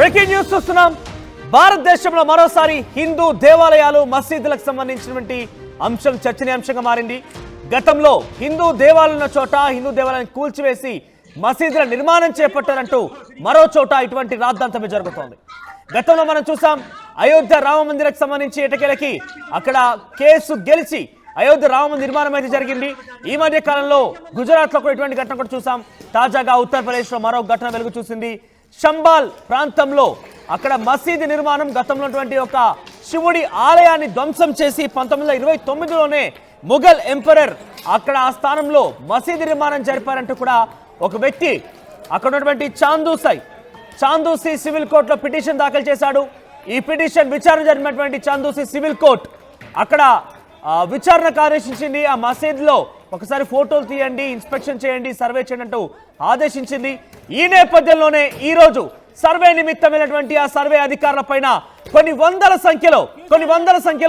Breaking news చూస్తున్నాం. భారతదేశంలో మరోసారి హిందూ దేవాలయాలు మసీదులకు సంబంధించినటువంటి అంశం చర్చనీయాంశంగా మారింది. గతంలో హిందూ దేవాలయాల చోట హిందూ దేవాలయాన్ని కూల్చివేసి మసీదుల నిర్మాణం చేపట్టారంటూ మరో చోట ఇటువంటి రాద్ధాంతమే జరుగుతోంది. గతంలో మనం చూసాం అయోధ్య రామ మందిరకు సంబంధించి ఎటకేలకి అక్కడ కేసు గెలిచి అయోధ్య రామ నిర్మాణం అయితే జరిగింది. ఈ మధ్య కాలంలో గుజరాత్ లో ఇటువంటి ఘటన కూడా చూసాం. తాజాగా ఉత్తరప్రదేశ్ లో మరో ఘటన వెలుగు చూసింది. చంబాల్ ప్రాంతంలో అక్కడ మసీదు నిర్మాణం గతంలో ఒక శివుడి ఆలయాన్ని ధ్వంసం చేసి 1929లోనే ముఘల్ ఎంపరర్ అక్కడ ఆ స్థానంలో మసీదు నిర్మాణం జరిపారంటూ కూడా ఒక వ్యక్తి అక్కడ ఉన్నటువంటి చాందూసి సివిల్ కోర్టులో పిటిషన్ దాఖలు చేశాడు. ఈ పిటిషన్ విచారణ జరిపినటువంటి చాందూసి సివిల్ కోర్టు అక్కడ విచారణకు ఆదేశించింది. ఆ మసీదులో ఒకసారి ఫోటోలు తీయండి, ఇన్స్పెక్షన్ చేయండి, సర్వే చేయండి అంటూ ఆదేశించింది. ఈ నేపథ్యంలోనే ఈ రోజు సర్వే నిమిత్తమైనటువంటి ఆ సర్వే అధికారుల పైన కొన్ని వందల సంఖ్యలో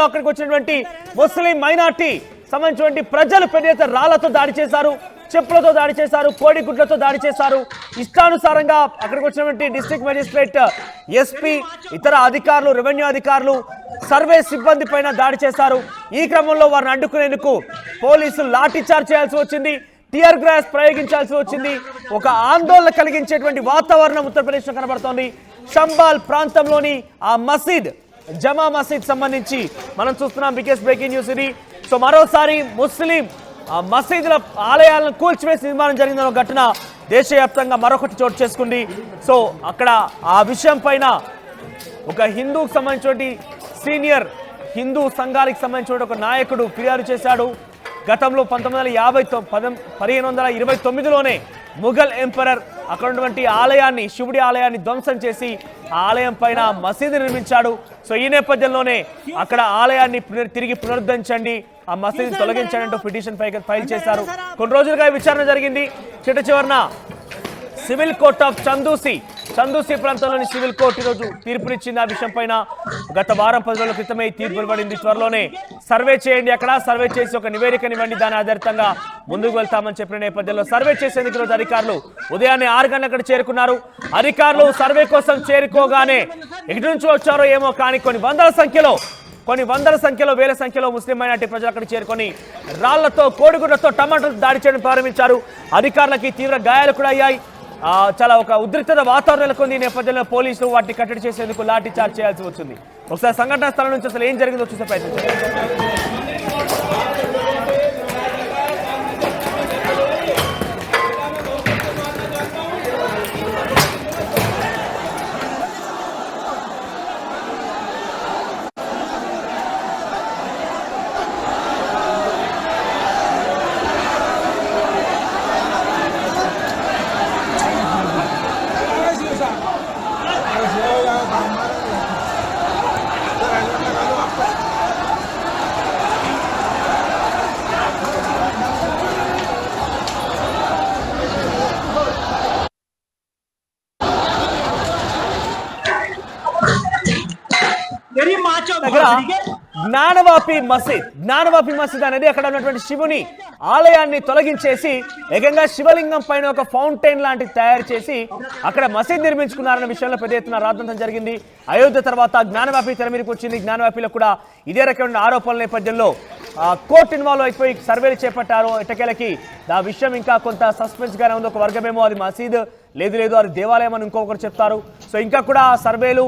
అక్కడికి వచ్చినటువంటి ముస్లిం మైనార్టీ సంబంధించినటువంటి ప్రజలు పెద్ద ఎత్తున రాళ్లతో దాడి చేశారు, చెప్పులతో దాడి చేశారు, కోడిగుడ్లతో దాడి చేశారు. ఇష్టానుసారంగా అక్కడికి వచ్చినటువంటి డిస్ట్రిక్ట్ మెజిస్ట్రేట్, ఎస్పీ, ఇతర అధికారులు, రెవెన్యూ అధికారులు, సర్వే సిబ్బంది పైన దాడి చేశారు. ఈ క్రమంలో వారిని అడ్డుకునేందుకు పోలీసులు లాఠీ చార్జ్ చేయాల్సి వచ్చింది, టియర్ గ్యాస్ ప్రయోగించాల్సి వచ్చింది. ఒక ఆందోళన కలిగించేటువంటి వాతావరణం ఉత్తరప్రదేశ్లో కనబడుతోంది. చంబాల్ ప్రాంతంలోని ఆ మసీద్, జమా మసీద్ సంబంధించి మనం చూస్తున్నాం. బిగ్గెస్ట్ బ్రేకింగ్ న్యూస్ ఇది. సో మరోసారి ముస్లిం మసీదుల ఆలయాలను కూల్చివేసి నిర్మాణం జరిగిన ఘటన దేశవ్యాప్తంగా మరొకటి చోటు చేసుకుంది. సో అక్కడ ఆ విషయం పైన ఒక హిందూకు సంబంధించిన సీనియర్ హిందూ సంఘాలకు సంబంధించిన ఒక నాయకుడు ఫిర్యాదు చేశాడు. గతంలో 1529లోనే ముఘల్ ఎంపరర్ అక్కడ ఉన్నటువంటి ఆలయాన్ని, శివుడి ఆలయాన్ని ధ్వంసం చేసి ఆ ఆలయం పైన మసీదు నిర్మించాడు. సో ఈ నేపథ్యంలోనే అక్కడ ఆలయాన్ని తిరిగి పునరుద్ధరించండి, ఆ మసీదు తొలగించండి అంటూ పిటిషన్ ఫైల్ చేశారు. కొన్ని రోజులుగా విచారణ జరిగింది. చిట్ట చివరన సివిల్ కోర్ట్ ఆఫ్ చందూసి ప్రాంతంలోని సివిల్ కోర్టు ఈరోజు తీర్పునిచ్చింది. ఆ విషయం పైన గత వారం 10 రోజుల క్రితమే తీర్పు వెలువడింది. త్వరలోనే సర్వే చేయండి, అక్కడ సర్వే చేసి ఒక నివేదికనివ్వండి, దాని ఆధారితంగా ముందుకు వెళ్తామని చెప్పిన నేపథ్యంలో సర్వే చేసేందుకు ఈరోజు అధికారులు ఉదయాన్నే 6 గంటలకు అక్కడ చేరుకున్నారు. అధికారులు సర్వే కోసం చేరుకోగానే ఎక్కడి నుంచి వచ్చారో ఏమో కానీ కొన్ని వందల సంఖ్యలో వేల సంఖ్యలో ముస్లిం మైనార్టీ ప్రజలు అక్కడ చేరుకొని రాళ్లతో, కోడిగుడ్లతో, టమాటాలతో దాడి చేయడం ప్రారంభించారు. అధికారులకి తీవ్ర గాయాలు కూడా అయ్యాయి. చాలా ఒక ఉద్రిక్తత వాతావరణం నెలకొంది. ఈ నేపథ్యంలో పోలీసులు వాటిని కట్టడి చేసేందుకు లాఠీ చార్జ్ చేయాల్సి వచ్చింది. ఒకసారి సంఘటనా స్థలం నుంచి అసలు ఏం జరిగిందో చూసే ప్రయత్నించారు. జ్ఞానవాపి మసీద్ అనేది అక్కడ ఉన్నటువంటి శివుని ఆలయాన్ని తొలగించేసి ఏకంగా శివలింగం పైన ఒక ఫౌంటైన్ లాంటిది తయారు చేసి అక్కడ మసీద్ నిర్మించుకున్నారన్న విషయంలో పెద్ద ఎత్తున రాద్ధాంతం జరిగింది. అయోధ్య తర్వాత జ్ఞానవాపి తెర మీదకి వచ్చింది. జ్ఞానవాపిలో కూడా ఇదే రకమైన ఆరోపణల నేపథ్యంలో కోర్టు ఇన్వాల్వ్ అయిపోయి సర్వేలు చేపట్టారు. ఎటకేలకి ఆ విషయం ఇంకా కొంత సస్పెన్స్ గానే ఉంది. ఒక వర్గమేమో అది మసీద్, లేదు అది దేవాలయం అని ఇంకొకరు చెప్తారు. సో ఇంకా కూడా సర్వేలు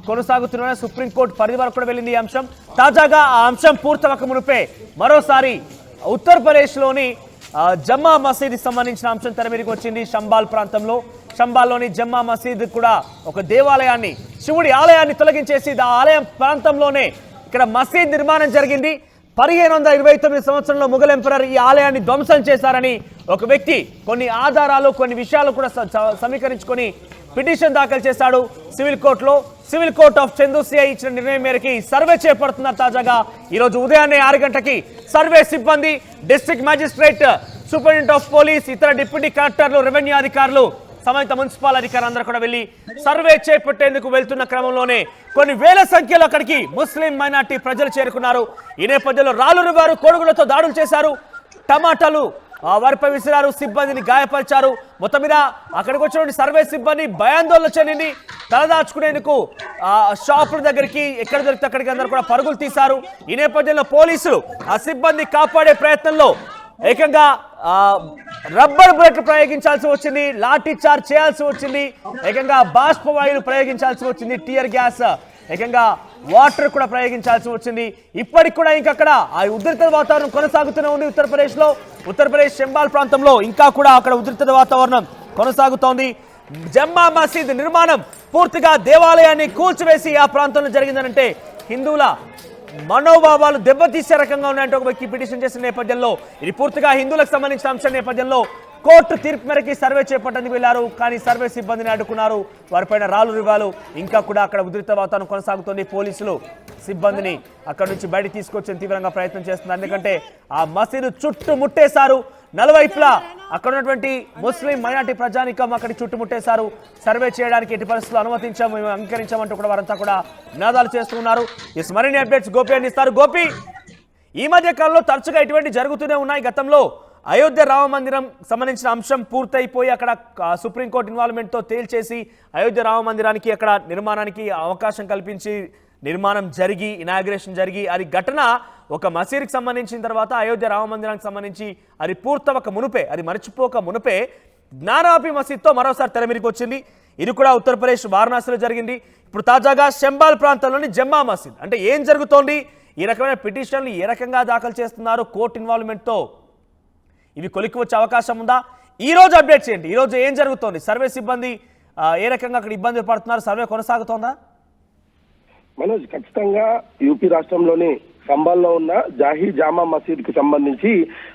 కొనసాగుతున్న సుప్రీంకోర్టు పరిధి వరకు కూడా వెళ్ళింది ఈ అంశం. తాజాగా ఆ అంశం పూర్తవక మునిపే మరోసారి ఉత్తరప్రదేశ్లోని జమ్మా మసీద్ సంబంధించిన అంశం తెర మీదకి వచ్చింది. చంబాల్లోని జమ్మా మసీద్ కూడా ఒక దేవాలయాన్ని, శివుడి ఆలయాన్ని తొలగించేసి ఆ ఆలయం ప్రాంతంలోనే ఇక్కడ మసీద్ నిర్మాణం జరిగింది. 1529 సంవత్సరంలో ముఘల్ ఎంపరర్ ఈ ఆలయాన్ని ధ్వంసం చేశారని ఒక వ్యక్తి కొన్ని ఆధారాలు, కొన్ని విషయాలు కూడా సమీకరించుకొని పిటిషన్ దాఖలు చేశాడు సివిల్ కోర్టులో. సివిల్ కోర్ట్ ఆఫ్ చందూసిఐ ఇచ్చిన నిర్ణయం మేరకు సర్వే చేపడుతున్నారు. తాజాగా ఈరోజు ఉదయాన్నే 6 గంటలకి సర్వే సిబ్బంది, district magistrate, superintendent of police, ఇతర డిప్యూటీ కలెక్టర్లు, రెవెన్యూ అధికారులు, సంబంధిత మున్సిపల్ అధికారులు అందరూ కూడా వెళ్లి సర్వే చేపట్టేందుకు వెళ్తున్న క్రమంలోనే కొన్ని వేల సంఖ్యలో అక్కడికి ముస్లిం మైనార్టీ ప్రజలు చేరుకున్నారు. ఈ నేపథ్యంలో రాళ్లు రువ్వారు, కోడిగుడ్లతో దాడులు చేశారు. టమాటాలు వారిపై విసిరారు, సిబ్బందిని గాయపరిచారు. మొత్తం మీద అక్కడికి వచ్చినటువంటి సర్వే సిబ్బంది భయాందోళన చెందింది. తలదాచుకునేందుకు షాపుల దగ్గరికి ఎక్కడ దొరికితే అక్కడికి అందరూ కూడా పరుగులు తీశారు. ఈ నేపథ్యంలో పోలీసులు ఆ సిబ్బంది కాపాడే ప్రయత్నంలో ఏకంగా రబ్బర్ బుల్లెట్లు ప్రయోగించాల్సి వచ్చింది, లాఠీ చార్జ్ చేయాల్సి వచ్చింది, ఏకంగా బాష్పవాయువులు ప్రయోగించాల్సి వచ్చింది, టియర్ గ్యాస్, ఏకంగా వాటర్ కూడా ప్రయోగించాల్సి వచ్చింది. ఇప్పటికి కూడా ఇంకక్కడ ఆ ఉద్రిక్త వాతావరణం కొనసాగుతూనే ఉంది. ఉత్తరప్రదేశ్ శంబాల్ ప్రాంతంలో ఇంకా కూడా అక్కడ ఉద్రిక్త వాతావరణం కొనసాగుతోంది. జమ్మా మసీద్ నిర్మాణం పూర్తిగా దేవాలయాన్ని కూల్చివేసి ఆ ప్రాంతంలో జరిగిందనంటే హిందువుల మనోభావాలు దెబ్బతీసే రకంగా ఉన్నాయంటే ఒక వ్యక్తి పిటిషన్ చేసిన నేపథ్యంలో ఇది పూర్తిగా హిందువులకు సంబంధించిన అంశం నేపథ్యంలో కోర్టు తీర్పు మేరకు సర్వే చేపట్టడానికి వెళ్లారు. కానీ సర్వే సిబ్బందిని అడ్డుకున్నారు. వారిపైన రాళ్ళు రివాలు ఇంకా కూడా అక్కడ ఉద్రిక్త వాతావరణం కొనసాగుతోంది. పోలీసులు సిబ్బందిని అక్కడ నుంచి బయట తీసుకొచ్చిన తీవ్రంగా ప్రయత్నం చేస్తున్నారు. ఎందుకంటే ఆ మసీదు చుట్టుముట్టేశారు. నలువైపులా అక్కడ ఉన్నటువంటి ముస్లిం మైనార్టీ ప్రజానికం అక్కడికి చుట్టుముట్టేశారు. సర్వే చేయడానికి ఎట్టి పరిస్థితులు అనుమతించాము, మేము అంగీకరించామంటూ కూడా వారంతా కూడా నినాదాలు చేస్తున్నారు. మరిన్ని అప్డేట్స్ గోపి అందిస్తారు. గోపి, ఈ మధ్య కాలంలో తరచుగా ఇటువంటి జరుగుతూనే ఉన్నాయి. గతంలో అయోధ్య రామ మందిరం సంబంధించిన అంశం పూర్తయిపోయి అక్కడ సుప్రీంకోర్టు ఇన్వాల్వ్మెంట్తో తేల్చేసి అయోధ్య రామ మందిరానికి అక్కడ నిర్మాణానికి అవకాశం కల్పించి నిర్మాణం జరిగి ఇనాగ్రేషన్ జరిగి అది ఘటన ఒక మసీదుకి సంబంధించిన తర్వాత అయోధ్య రామ మందిరానికి సంబంధించి అది పూర్తవక మునుపే, అది మర్చిపోక మునుపే జ్ఞానాపి మసీద్తో మరోసారి తెరమిరికి వచ్చింది. ఇది కూడా ఉత్తరప్రదేశ్ వారణాసిలో జరిగింది. ఇప్పుడు తాజాగా శంబాల్ ప్రాంతంలోని జమ్మా మసీద్. అంటే ఏం జరుగుతోంది, ఈ రకమైన పిటిషన్లు ఏ రకంగా దాఖలు చేస్తున్నారు, కోర్టు ఇన్వాల్వ్మెంట్తో ఇవి కొలిక్కి వచ్చే అవకాశం ఉందా? ఈ రోజు అప్డేట్ చేయండి. ఈ రోజు ఏం జరుగుతోంది, సర్వే సిబ్బంది ఏ రకంగా అక్కడ ఇబ్బందులు పడుతున్నారు, సర్వే కొనసాగుతోందా? మనోజ్, ఖచ్చితంగా యూపీ రాష్ట్రంలోని సంబాల్లో ఉన్న జాహీ జామా మసీద్ కి సంబంధించి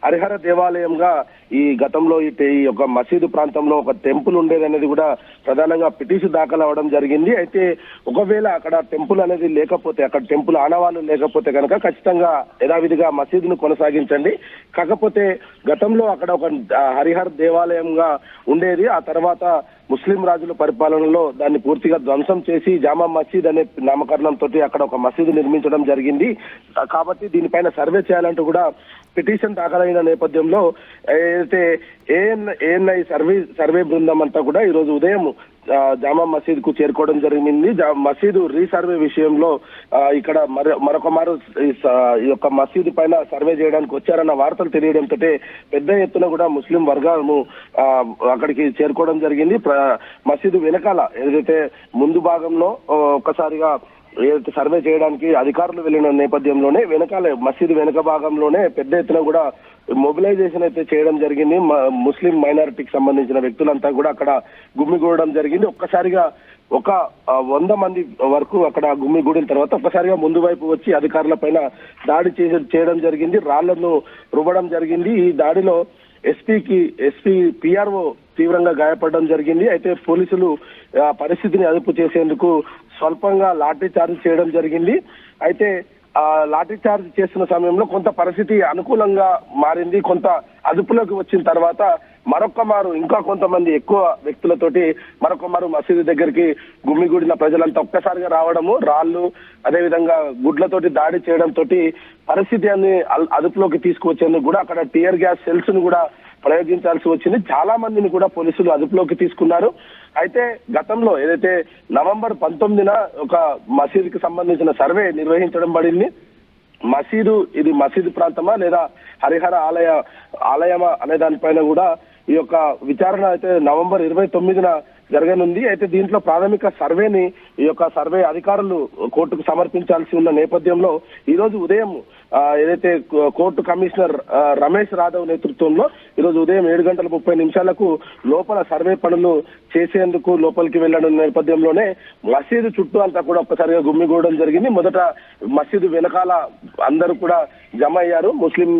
హరిహర దేవాలయంగా ఈ గతంలో ఈ యొక్క మసీదు ప్రాంతంలో ఒక టెంపుల్ ఉండేదనేది కూడా ప్రధానంగా పిటిషన్ దాఖలు అవ్వడం జరిగింది. అయితే ఒకవేళ అక్కడ టెంపుల్ అనేది లేకపోతే, అక్కడ టెంపుల్ ఆనవాళ్ళు లేకపోతే కనుక ఖచ్చితంగా యథావిధిగా మసీదును కొనసాగించండి. కాకపోతే గతంలో అక్కడ ఒక హరిహర దేవాలయంగా ఉండేది. ఆ తర్వాత ముస్లిం రాజుల పరిపాలనలో దాన్ని పూర్తిగా ధ్వంసం చేసి జామా మసీద్ అనే నామకరణంతో అక్కడ ఒక మసీదు నిర్మించడం జరిగింది. కాబట్టి దీనిపైన సర్వే చేయాలంటూ కూడా పిటిషన్ దాఖలైన నేపథ్యంలో ఏదైతే ఏఎన్ఐ సర్వే బృందం అంతా కూడా ఈ రోజు ఉదయం జామా మసీద్ కు చేరుకోవడం జరిగింది. మసీదు రీసర్వే విషయంలో ఇక్కడ మరొక మారు ఈ యొక్క మసీదు పైన సర్వే చేయడానికి వచ్చారన్న వార్తలు తెలియడంతో పెద్ద ఎత్తున కూడా ముస్లిం వర్గాలను అక్కడికి చేరుకోవడం జరిగింది. మసీదు వెనకాల ఏదైతే ముందు భాగంలో ఒక్కసారిగా ఏదైతే సర్వే చేయడానికి అధికారులు వెళ్లిన నేపథ్యంలోనే వెనకాల మసీదు వెనక భాగంలోనే పెద్ద ఎత్తున కూడా మొబిలైజేషన్ అయితే చేయడం జరిగింది. ముస్లిం మైనారిటీకి సంబంధించిన వ్యక్తులంతా కూడా అక్కడ గుమ్మిగూడడం జరిగింది. ఒక్కసారిగా ఒక 100 మంది వరకు అక్కడ గుమ్మిగూడిన తర్వాత ఒక్కసారిగా ముందు వైపు వచ్చి అధికారుల దాడి చేయడం జరిగింది. రాళ్లను రువ్వడం జరిగింది. ఈ దాడిలో ఎస్పీ పిఆర్ఓ తీవ్రంగా గాయపడడం జరిగింది. అయితే పోలీసులు పరిస్థితిని అదుపు చేసేందుకు స్వల్పంగా లాఠీ చార్జ్ చేయడం జరిగింది. అయితే లాఠీ చార్జ్ చేస్తున్న సమయంలో కొంత పరిస్థితి అనుకూలంగా మారింది. కొంత అదుపులోకి వచ్చిన తర్వాత మరొకమారు ఇంకా కొంతమంది ఎక్కువ వ్యక్తులతోటి మరొకమారు మసీదు దగ్గరికి గుమ్మిగూడిన ప్రజలంతా ఒక్కసారిగా రావడము, రాళ్లు అదేవిధంగా గుడ్లతోటి దాడి చేయడంతో పరిస్థితి అదుపులోకి తీసుకువచ్చేందుకు కూడా అక్కడ టియర్ గ్యాస్ సెల్స్ ను కూడా ప్రయోగించాల్సి వచ్చింది. చాలా మందిని కూడా పోలీసులు అదుపులోకి తీసుకున్నారు. అయితే గతంలో ఏదైతే నవంబర్ 19న ఒక మసీదుకి సంబంధించిన సర్వే నిర్వహించడం పడింది. ఇది మసీదు ప్రాంతమా లేదా హరిహర ఆలయమా అనే దానిపైన కూడా ఈ యొక్క విచారణ అయితే నవంబర్ 29న జరగనుంది. అయితే దీంట్లో ప్రాథమిక సర్వేని ఈ యొక్క సర్వే అధికారులు కోర్టుకు సమర్పించాల్సి ఉన్న నేపథ్యంలో ఈ రోజు ఉదయం ఏదైతే కోర్టు కమిషనర్ రమేష్ రాఘవ్ నేతృత్వంలో ఈరోజు ఉదయం 7:30 లోపల సర్వే పనులు చేసేందుకు లోపలికి వెళ్లడం నేపథ్యంలోనే మసీదు చుట్టూ అంతా కూడా ఒక్కసారిగా గుమ్మిగూడడం జరిగింది. మొదట మసీదు వెనకాల అందరూ కూడా జమ అయ్యారు. ముస్లిం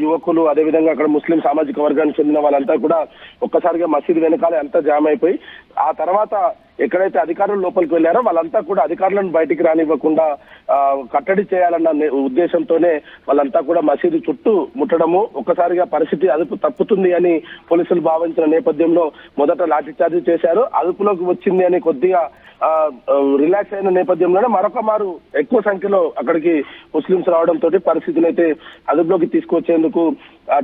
యువకులు అదేవిధంగా అక్కడ ముస్లిం సామాజిక వర్గానికి చెందిన వాళ్ళంతా కూడా ఒక్కసారిగా మసీదు వెనకాల అంతా జామ్ అయిపోయి ఆ తర్వాత ఎక్కడైతే అధికారులు లోపలికి వెళ్లారో వాళ్ళంతా కూడా అధికారులను బయటికి రానివ్వకుండా కట్టడి చేయాలన్న ఉద్దేశంతోనే వాళ్ళంతా కూడా మసీదు చుట్టూ ముట్టడము, ఒక్కసారిగా పరిస్థితి అదుపు తప్పుతుంది అని పోలీసులు భావించిన నేపథ్యంలో మొదట లాఠీచార్జీ చేశారు. అదుపులోకి వచ్చింది అని కొద్దిగా రిలాక్స్ అయిన నేపథ్యంలోనే మరొక మారు ఎక్కువ సంఖ్యలో అక్కడికి ముస్లింస్ రావడంతో పరిస్థితిని అయితే అదుపులోకి తీసుకొచ్చేందుకు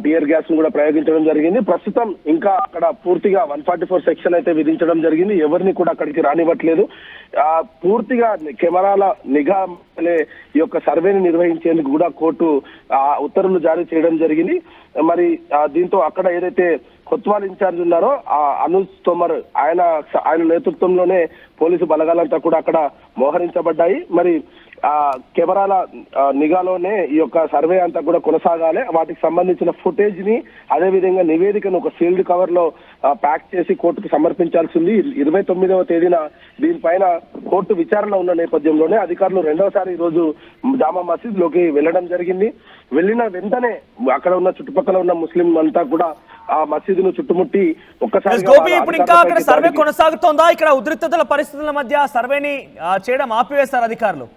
టీయర్ గ్యాస్ ను కూడా ప్రయోగించడం జరిగింది. ప్రస్తుతం ఇంకా అక్కడ పూర్తిగా 144 సెక్షన్ అయితే విధించడం జరిగింది. ఎవరిని కూడా అక్కడికి రానివ్వట్లేదు. పూర్తిగా కెమెరాల నిఘా ఈ యొక్క సర్వేని నిర్వహించేందుకు కూడా కోర్టు ఉత్తర్వులు జారీ చేయడం జరిగింది. మరి దీంతో అక్కడ ఏదైతే కొత్వాల్ ఇన్ఛార్జ్ ఉన్నారో అనూజ్ తోమర్ ఆయన నేతృత్వంలోనే పోలీసు బలగాలంతా కూడా అక్కడ మోహరించబడ్డాయి. మరి కెమెరాల నిఘాలోనే ఈ యొక్క సర్వే అంతా కూడా కొనసాగాలి. వాటికి సంబంధించిన ఫుటేజ్ ని అదే విధంగా నివేదికను ఒక సీల్డ్ కవర్ లో ప్యాక్ చేసి కోర్టుకు సమర్పించాల్సింది. 29వ తేదీన దీనిపైన కోర్టు విచారణ ఉన్న నేపథ్యంలోనే అధికారులు రెండవసారి ఈ రోజు జామా మసీద్ లోకి వెళ్లడం జరిగింది. వెళ్లిన వెంటనే అక్కడ ఉన్న చుట్టుపక్కల ఉన్న ముస్లిం అంతా కూడా ఆ మసీదును చుట్టుముట్టి ఒక్కసారి ఇప్పుడు ఇంకా అక్కడ సర్వే కొనసాగుతోందా? ఇక్కడ ఉద్రిక్తతల పరిస్థితుల మధ్య సర్వేని చేయడం ఆపివేశారు అధికారులు.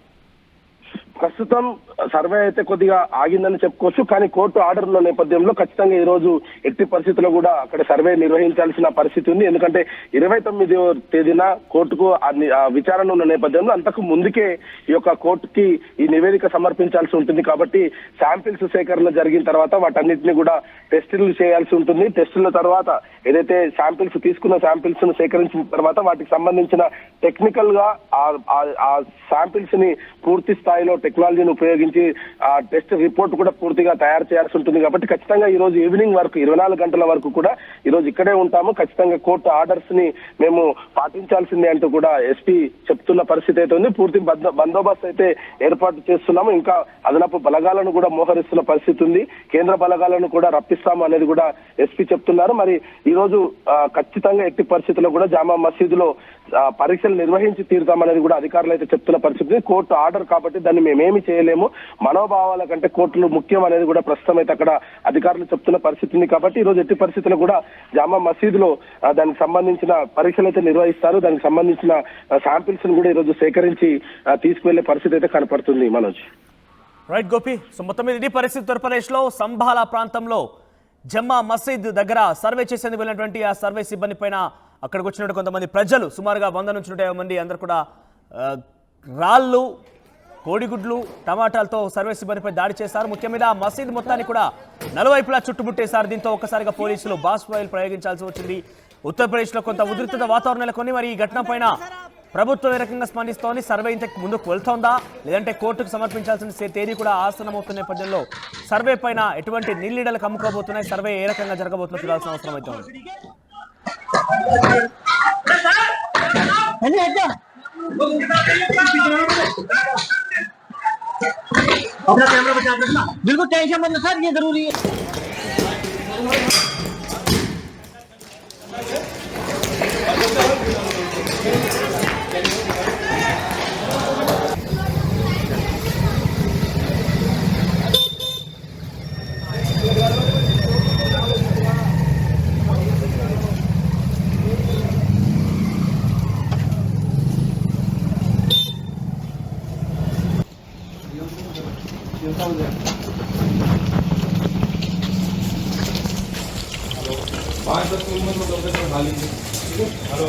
ప్రస్తుతం సర్వే అయితే కొద్దిగా ఆగిందని చెప్పుకోవచ్చు. కానీ కోర్టు ఆర్డర్ ఉన్న నేపథ్యంలో ఖచ్చితంగా ఈ రోజు ఎట్టి పరిస్థితుల్లో కూడా అక్కడ సర్వే నిర్వహించాల్సిన పరిస్థితి ఉంది. ఎందుకంటే 29వ తేదీన కోర్టుకు విచారణ ఉన్న నేపథ్యంలో అంతకు ముందుకే ఈ యొక్క కోర్టుకి ఈ నివేదిక సమర్పించాల్సి ఉంటుంది. కాబట్టి శాంపిల్స్ సేకరణ జరిగిన తర్వాత వాటన్నిటిని కూడా టెస్టులు చేయాల్సి ఉంటుంది. టెస్టుల తర్వాత ఏదైతే శాంపిల్స్ తీసుకున్న శాంపిల్స్ ను సేకరించిన తర్వాత వాటికి సంబంధించిన టెక్నికల్ గా ఆ శాంపిల్స్ ని పూర్తి స్థాయిలో టెక్నాలజీని ఉపయోగించి ఆ టెస్ట్ రిపోర్ట్ కూడా పూర్తిగా తయారు చేయాల్సి ఉంటుంది. కాబట్టి ఖచ్చితంగా ఈ రోజు ఈవినింగ్ వరకు 24 గంటల వరకు కూడా ఈ రోజు ఇక్కడే ఉంటాము. ఖచ్చితంగా కోర్టు ఆర్డర్స్ ని మేము పాటించాల్సిందే అంటూ కూడా ఎస్పీ చెప్తున్న పరిస్థితి అయితే ఉంది. పూర్తి బందోబస్తు అయితే ఏర్పాటు చేస్తున్నాము. ఇంకా అదనపు బలగాలను కూడా మోహరిస్తున్న పరిస్థితి ఉంది. కేంద్ర బలగాలను కూడా రప్పిస్తాము అనేది కూడా ఎస్పీ చెప్తున్నారు. మరి ఈ రోజు ఖచ్చితంగా ఎట్టి పరిస్థితుల్లో కూడా జామా మసీదులో పరీక్షలు నిర్వహించి తీరుతామనేది కూడా అధికారులు అయితే చెప్తున్న పరిస్థితి. కోర్టు ఆర్డర్ కాబట్టి దాన్ని మేమేమి చేయలేము, మనోభావాల కంటే కోర్టులు ముఖ్యం అనేది కూడా ప్రస్తుతం అయితే అక్కడ అధికారులు చెప్తున్న పరిస్థితి ఉంది. కాబట్టి ఈ రోజు ఎట్టి పరిస్థితుల్లో కూడా జామా మసీదులో దానికి సంబంధించిన పరీక్షలు అయితే నిర్వహిస్తారు. దానికి సంబంధించిన శాంపిల్స్ ను కూడా ఈ రోజు సేకరించి తీసుకువెళ్లే పరిస్థితి అయితే కనపడుతుంది. మనోజ్. రైట్ గోపి. సో మొత్తం మీద ఇది పరిస్థితి ఉత్తరప్రదేశ్ లో సంబాలా ప్రాంతంలో జమ్మా మసీద్ దగ్గర సర్వే చేసేందుకు వెళ్ళినటువంటి ఆ సర్వే సిబ్బంది పైన అక్కడికి వచ్చినట్టు కొంతమంది ప్రజలు సుమారుగా 100 నుంచి 150 మంది అందరూ కూడా రాళ్ళు, కోడిగుడ్లు, టమాటాలతో సర్వే సిబ్బందిపై దాడి చేశారు. ముఖ్యంగా ఆ మసీద్ మొత్తాన్ని కూడా నలువైపులా చుట్టుముట్టేశారు. దీంతో ఒక్కసారిగా పోలీసులు బాస్ ఫైల్ ప్రయోగించాల్సి వచ్చింది. ఉత్తరప్రదేశ్లో కొంత ఉద్రిక్తత వాతావరణం నెలకొని మరి ఈ ఘటన పైన ప్రభుత్వం ఏ రకంగా స్పందిస్తోంది? సర్వే ఇంతకు ముందుకు వెళ్తోందా లేదంటే కోర్టుకు సమర్పించాల్సిన తేదీ కూడా ఆసన్నమవుతున్న నేపథ్యంలో సర్వే పైన ఎటువంటి నీళ్ళీడలకు అమ్ముకోబోతున్నాయి, సర్వే ఏ రకంగా జరగబోతుందో చూడాల్సిన అవసరం అయితే ఉంది. अपना कैमरा बचा के रखना, बिल्कुल टेंशन मत लो सर, ये जरूरी है। पाँच 10 मिनट में खा लीजिए। हेलो।